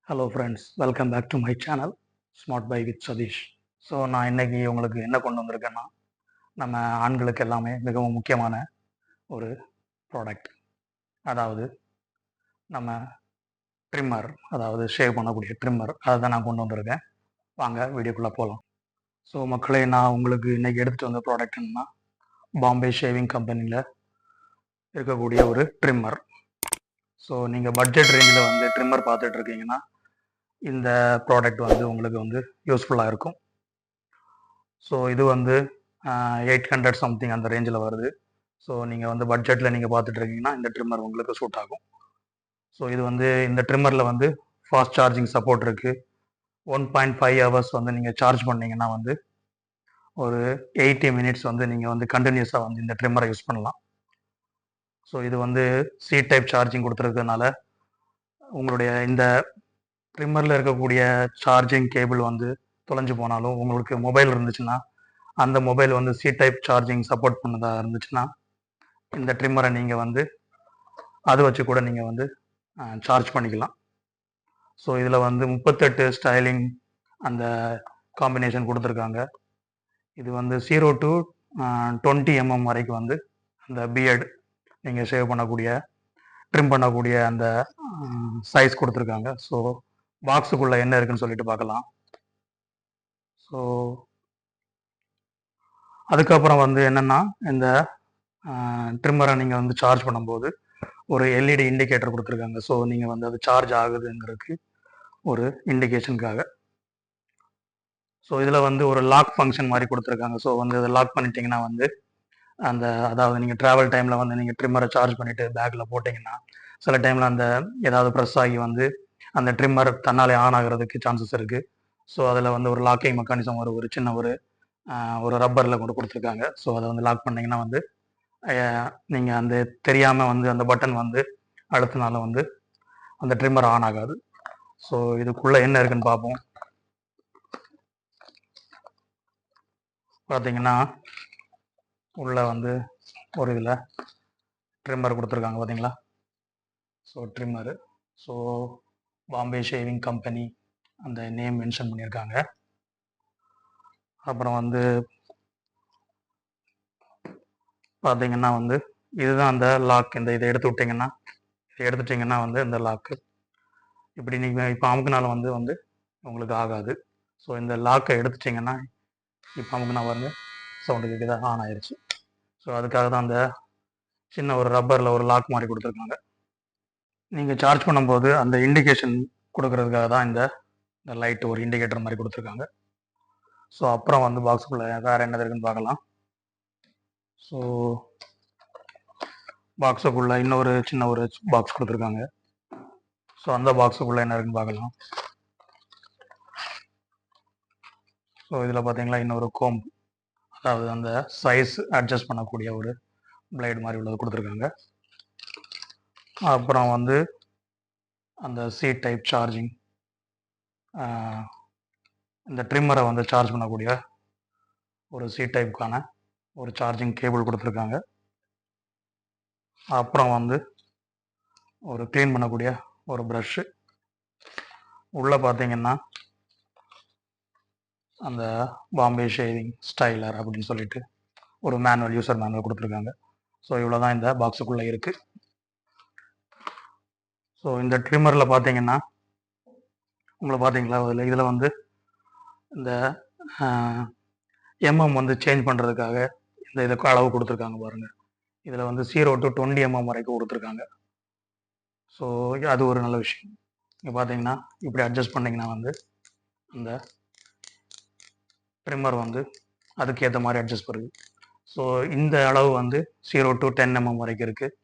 Hello friends, welcome back to my channel smart buy with Sathish. So நான் இன்னைக்கு உங்களுக்கு என்ன கொண்டு வந்திருக்கேன்னா, நம்ம ஆண்களுக்கு எல்லாமே மிகவும் முக்கியமான ஒரு ப்ராடக்ட். அதாவது நம்ம ட்ரிம்மர், அதாவது ஷேவ் பண்ணக்கூடிய ட்ரிம்மர். அதை தான் நான் கொண்டு வந்திருக்கேன். வாங்க வீடியோக்குள்ளே போகலாம். ஸோ மக்களே, நான் உங்களுக்கு இன்னைக்கு எடுத்துகிட்டு வந்த ப்ராடக்ட் என்னன்னா, பாம்பே ஷேவிங் கம்பெனியில் இருக்கக்கூடிய ஒரு ட்ரிம்மர். ஸோ நீங்கள் பட்ஜெட் ரேஞ்சில் வந்து ட்ரிம்மர் பார்த்துட்டு இருக்கீங்கன்னா, இந்த ப்ராடக்ட் வந்து உங்களுக்கு வந்து யூஸ்ஃபுல்லாக இருக்கும். ஸோ இது வந்து 800 சம்திங் அந்த ரேஞ்சில் வருது. ஸோ நீங்கள் வந்து பட்ஜெட்டில் நீங்கள் பார்த்துட்டு இருக்கீங்கன்னா இந்த ட்ரிம்மர் உங்களுக்கு சூட் ஆகும். ஸோ இது வந்து இந்த ட்ரிம்மரில் வந்து ஃபாஸ்ட் சார்ஜிங் சப்போர்ட் இருக்குது. 1.5 ஹவர்ஸ் வந்து நீங்கள் சார்ஜ் பண்ணிங்கன்னா வந்து ஒரு 80 மினிட்ஸ் வந்து நீங்கள் வந்து கண்டினியூஸாக வந்து இந்த ட்ரிம்மரை யூஸ் பண்ணலாம். ஸோ இது வந்து சி டைப் சார்ஜிங் கொடுத்துருக்கிறதுனால உங்களுடைய இந்த ட்ரிம்மரில் இருக்கக்கூடிய சார்ஜிங் கேபிள் வந்து தொலைஞ்சு போனாலும் உங்களுக்கு மொபைல் இருந்துச்சுன்னா, அந்த மொபைல் வந்து சி டைப் சார்ஜிங் சப்போர்ட் பண்ணதா இருந்துச்சுன்னா, இந்த ட்ரிம்மரை நீங்கள் வந்து அதை வச்சு கூட நீங்கள் வந்து சார்ஜ் பண்ணிக்கலாம். ஸோ இதில் வந்து 38 ஸ்டைலிங் அந்த காம்பினேஷன் கொடுத்துருக்காங்க. இது வந்து 0 to 20 mm வரைக்கும் வந்து அந்த பியர்டு நீங்கள் ஷேவ் பண்ணக்கூடிய ட்ரிம் பண்ணக்கூடிய அந்த சைஸ் கொடுத்துருக்காங்க. ஸோ பாக்ஸுக்குள்ளே என்ன இருக்குன்னு சொல்லிட்டு பார்க்கலாம். ஸோ அதுக்கப்புறம் வந்து என்னென்னா, இந்த ட்ரிம்மரை நீங்கள் வந்து சார்ஜ் பண்ணும்போது ஒரு எல்இடி இண்டிகேட்டர் கொடுத்துருக்காங்க. ஸோ நீங்கள் வந்து அது சார்ஜ் ஆகுதுங்கிறதுக்கு ஒரு இண்டிகேஷனுக்காக. ஸோ இதில் வந்து ஒரு லாக் ஃபங்க்ஷன் மாதிரி கொடுத்துருக்காங்க. ஸோ வந்து அதை லாக் பண்ணிட்டீங்கன்னா வந்து அந்த அதாவது நீங்கள் ட்ராவல் டைமில் வந்து நீங்கள் ட்ரிம்மரை சார்ஜ் பண்ணிவிட்டு பேக்கில் போட்டிங்கன்னா சில டைமில் அந்த ஏதாவது ப்ரெஸ் ஆகி வந்து அந்த ட்ரிம்மர் தன்னாலே ஆன் ஆகிறதுக்கு சான்சஸ் இருக்குது. ஸோ அதில் வந்து ஒரு லாக்கிங் மெக்கானிசம் ஒரு சின்ன ஒரு ரப்பரில் கொண்டு கொடுத்துருக்காங்க. ஸோ அதை வந்து லாக் பண்ணிங்கன்னா வந்து நீங்கள் அந்த தெரியாமல் வந்து அந்த பட்டன் வந்து அழுத்தினாலும் வந்து அந்த ட்ரிம்மர் ஆன் ஆகாது. ஸோ இதுக்குள்ளே என்ன இருக்குன்னு பார்ப்போம். பார்த்தீங்கன்னா உள்ளே வந்து ஒரு இதில் ட்ரிம்மர் கொடுத்துருக்காங்க பார்த்தீங்களா. So trimmer, so Bombay shaving company அந்த நேம் மென்ஷன் பண்ணியிருக்காங்க. அப்புறம் வந்து பார்த்தீங்கன்னா வந்து இதுதான் அந்த லாக். இதை எடுத்துட்டிங்கன்னா வந்து இந்த லாக்கு இப்படி நீங்கள் இப்போ அமுக்குனாலும் வந்து உங்களுக்கு ஆகாது. ஸோ இந்த லாக்கை எடுத்துட்டிங்கன்னா இப்போ அமுக்குனா வந்து சவுண்டு கேட்குதா, ஆன் ஆயிடுச்சு. ஸோ அதுக்காக தான் அந்த சின்ன ஒரு ரப்பரில் ஒரு லாக் மாதிரி கொடுத்துருக்காங்க. நீங்கள் சார்ஜ் பண்ணும்போது அந்த இண்டிகேஷன் கொடுக்கறதுக்காக தான் இந்த லைட் ஒரு இண்டிகேட்டர் மாதிரி கொடுத்துருக்காங்க. ஸோ அப்புறம் வந்து பாக்ஸுக்குள்ளே வேறு என்ன இருக்குன்னு பார்க்கலாம். ஸோ பாக்ஸுக்குள்ளே இன்னொரு சின்ன ஒரு பாக்ஸ் கொடுத்துருக்காங்க. ஸோ அந்த பாக்ஸுக்குள்ளே என்ன இருக்குன்னு பார்க்கலாம். ஸோ இதில் பார்த்தீங்களா இன்னொரு கோம்பு, அதாவது அந்த சைஸ் அட்ஜஸ்ட் பண்ணக்கூடிய ஒரு பிளேடு மாதிரி உள்ளது கொடுத்துருக்காங்க. அப்புறம் வந்து அந்த சி டைப் சார்ஜிங், இந்த ட்ரிம்மரை வந்து சார்ஜ் பண்ணக்கூடிய ஒரு சி டைப்புக்கான ஒரு சார்ஜிங் கேபிள் கொடுத்துருக்காங்க. அப்புறம் வந்து ஒரு க்ளீன் பண்ணக்கூடிய ஒரு ப்ரஷ்ஷு. உள்ளே பார்த்தீங்கன்னா அந்த பாம்பே ஷேவிங் ஸ்டைலர் அப்படின்னு சொல்லிட்டு ஒரு மேனுவல், யூசர் மேனுவல் கொடுத்துருக்காங்க. ஸோ இவ்வளோ தான் இந்த பாக்ஸுக்குள்ளே இருக்குது. ஸோ இந்த ட்ரிம்மரில் பார்த்தீங்கன்னா உங்களை பார்த்தீங்களா இதில் வந்து இந்த எம்எம் வந்து சேஞ்ச் பண்ணுறதுக்காக இதுக்கு அளவு கொடுத்துருக்காங்க பாருங்கள். இதில் வந்து 0 to 20 mm வரைக்கும் கொடுத்துருக்காங்க. ஸோ அது ஒரு நல்ல விஷயம். இங்கே பார்த்தீங்கன்னா இப்படி அட்ஜஸ்ட் பண்ணிங்கன்னா வந்து அந்த ட்ரிம்மர் வந்து அதுக்கேற்ற மாதிரி அட்ஜஸ்ட் பண்ணுது. ஸோ இந்த அளவு வந்து 0 to 10 mm வரைக்கும் இருக்குது.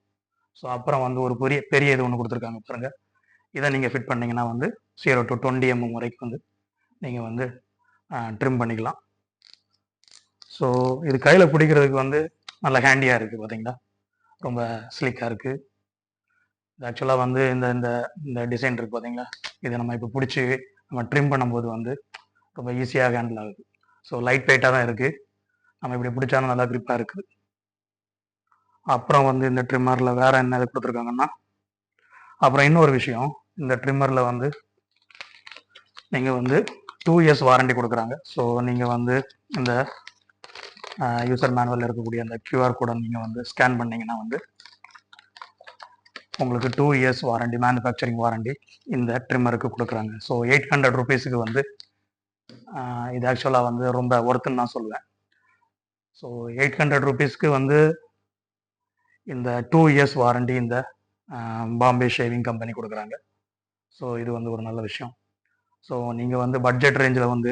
ஸோ அப்புறம் வந்து ஒரு பெரிய இது ஒன்று கொடுத்துருக்காங்க பாருங்கள். இதை நீங்கள் ஃபிட் பண்ணிங்கன்னா வந்து 0 to 20 mm வரைக்கும் வந்து நீங்கள் வந்து ட்ரிம் பண்ணிக்கலாம். ஸோ இது கையில் பிடிக்கிறதுக்கு வந்து நல்ல ஹேண்டியாக இருக்குது பார்த்தீங்களா, ரொம்ப ஸ்லிக்காக இருக்குது. இது ஆக்சுவலாக வந்து இந்த இந்த இந்த டிசைன் இருக்குது பார்த்தீங்களா, இதை நம்ம இப்போ பிடிச்சி நம்ம ட்ரிம் பண்ணும்போது வந்து ரொம்ப ஈஸியாக ஹேண்டில் ஆகுது. ஸோ லைட் வெயிட்டாக தான் இருக்குது. நம்ம இப்படி பிடிச்சாலும் நல்லா க்ரிப்பாக இருக்குது. அப்புறம் வந்து இந்த ட்ரிம்மரில் வேறு என்ன இது கொடுத்துருக்காங்கன்னா, அப்புறம் இன்னொரு விஷயம், இந்த ட்ரிம்மரில் வந்து நீங்கள் வந்து 2 இயர்ஸ் வாரண்டி கொடுக்குறாங்க. ஸோ நீங்கள் வந்து இந்த யூசர் மேனுவலில் இருக்கக்கூடிய அந்த கியூஆர் கோடை நீங்கள் வந்து ஸ்கேன் பண்ணிங்கன்னா வந்து உங்களுக்கு 2 இயர்ஸ் வாரண்டி, மேனுஃபேக்சரிங் வாரண்டி இந்த ட்ரிம்மருக்கு கொடுக்குறாங்க. ஸோ 800 ருபீஸுக்கு வந்து இது ஆக்சுவலாக வந்து ரொம்ப ஒர்த்துன்னு நான் சொல்லுவேன். ஸோ 800 ருபீஸ்க்கு வந்து இந்த 2 இயர்ஸ் வாரண்டி இந்த பாம்பே ஷேவிங் கம்பெனி கொடுக்குறாங்க. ஸோ இது வந்து ஒரு நல்ல விஷயம். ஸோ நீங்கள் வந்து பட்ஜெட் ரேஞ்சில் வந்து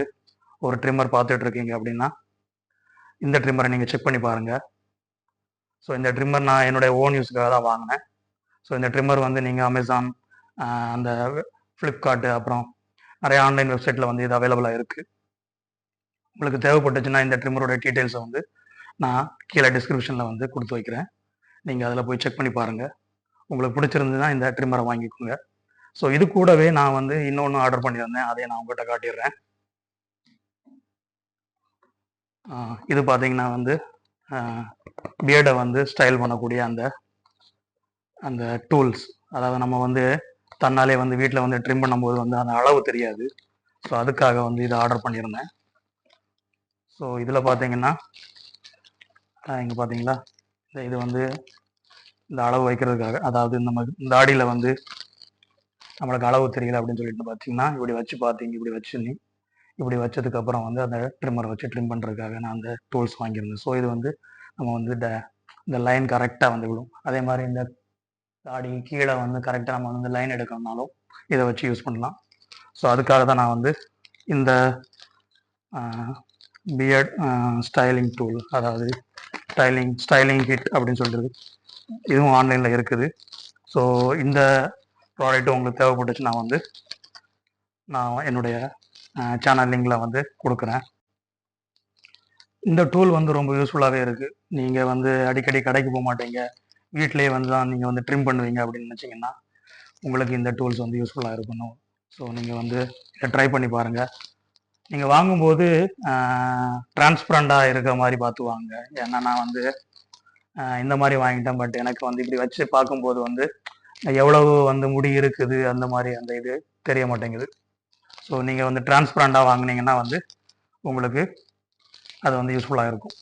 ஒரு ட்ரிம்மர் பார்த்துட்டு இருக்கீங்க அப்படின்னா இந்த ட்ரிம்மரை நீங்கள் செக் பண்ணி பாருங்கள். ஸோ இந்த ட்ரிம்மர் நான் என்னுடைய ஓன் யூஸ்க்காக தான் வாங்கினேன். ஸோ இந்த ட்ரிம்மர் வந்து நீங்கள் அமேசான், அந்த ஃப்ளிப்கார்ட்டு, அப்புறம் நிறைய ஆன்லைன் வெப்சைட்டில் வந்து இது அவைலபிளாக இருக்குது. உங்களுக்கு தேவைப்பட்டுச்சுன்னா இந்த ட்ரிம்மரோட டீட்டெயில்ஸை வந்து நான் கீழே டிஸ்கிரிப்ஷனில் வந்து கொடுத்து வைக்கிறேன். நீங்கள் அதில் போய் செக் பண்ணி பாருங்கள். உங்களுக்கு பிடிச்சிருந்ததுன்னா இந்த ட்ரிம்மரை வாங்கிக்கோங்க. ஸோ இது கூடவே நான் வந்து இன்னொன்று ஆர்டர் பண்ணியிருந்தேன், அதை நான் உங்கள்கிட்ட காட்டிடுறேன். இது பார்த்தீங்கன்னா வந்து பியர்டை வந்து ஸ்டைல் பண்ணக்கூடிய அந்த அந்த டூல்ஸ். அதாவது நம்ம வந்து தன்னாலே வந்து வீட்டில் வந்து ட்ரிம் பண்ணும்போது வந்து அந்த அளவு தெரியாது. ஸோ அதுக்காக வந்து இதை ஆர்டர் பண்ணியிருந்தேன். ஸோ இதில் பார்த்தீங்கன்னா இங்கே பார்த்தீங்களா, இது வந்து இந்த அளவு வைக்கிறதுக்காக, அதாவது நம்ம இந்த ஆடியில் வந்து நம்மளுக்கு அளவு தெரியல அப்படின்னு சொல்லிட்டு பார்த்தீங்கன்னா இப்படி வச்சு பார்த்தீங்க, இப்படி வச்சதுக்கப்புறம் வந்து அந்த ட்ரிம்மரை வச்சு ட்ரிம் பண்ணுறதுக்காக நான் அந்த டூல்ஸ் வாங்கியிருந்தேன். ஸோ இது வந்து நம்ம வந்து இந்த லைன் கரெக்டாக வந்து விடும். அதே மாதிரி இந்த தாடி கீழே வந்து கரெக்டாக நம்ம வந்து லைன் எடுக்கணும்னாலும் இதை வச்சு யூஸ் பண்ணலாம். ஸோ அதுக்காக தான் நான் வந்து இந்த பியர்ட் ஸ்டைலிங் டூல், அதாவது ஸ்டைலிங் கிட் அப்படின்னு சொல்கிறது, இதுவும் ஆன்லைனில் இருக்குது. ஸோ இந்த ப்ராடக்ட் உங்களுக்கு தேவைப்பட்டுச்சு நான் என்னுடைய சேனல் லிங்கில் வந்து கொடுக்குறேன். இந்த டூல் வந்து ரொம்ப யூஸ்ஃபுல்லாகவே இருக்குது. நீங்கள் வந்து அடிக்கடி கடைக்கு போக மாட்டீங்க, வீட்டிலேயே வந்து தான் நீங்கள் வந்து ட்ரிம் பண்ணுவீங்க அப்படின்னு நினச்சிங்கன்னா உங்களுக்கு இந்த டூல்ஸ் வந்து யூஸ்ஃபுல்லாக இருக்கணும். ஸோ நீங்கள் வந்து இதை ட்ரை பண்ணி பாருங்கள். நீங்கள் வாங்கும்போது டிரான்ஸ்பரண்டாக இருக்கிற மாதிரி பார்த்து வாங்க. ஏன்னா நான் வந்து இந்த மாதிரி வாங்கிட்டேன், பட் எனக்கு வந்து இப்படி வச்சு பார்க்கும்போது வந்து எவ்வளவு வந்து முடி இருக்குது அந்த மாதிரி அந்த இது தெரிய மாட்டேங்குது. ஸோ நீங்கள் வந்து டிரான்ஸ்பரண்டாக வாங்கினீங்கன்னா வந்து உங்களுக்கு அது வந்து யூஸ்ஃபுல்லாக இருக்கும்.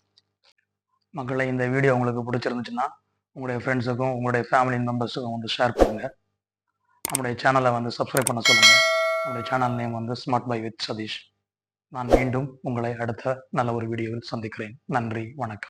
மக்களை, இந்த வீடியோ உங்களுக்கு பிடிச்சிருந்துச்சுன்னா உங்களுடைய ஃப்ரெண்ட்ஸுக்கும் உங்களுடைய ஃபேமிலி மெம்பர்ஸுக்கும் வந்து ஷேர் பண்ணுங்கள். நம்முடைய சேனலை வந்து சப்ஸ்கிரைப் பண்ண சொல்லுங்கள். நம்முடைய சேனல் நேம் வந்து ஸ்மார்ட் பை வித் சதீஷ். நான் மீண்டும் உங்களை அடுத்த நல்ல ஒரு வீடியோவில் சந்திக்கிறேன். நன்றி, வணக்கம்.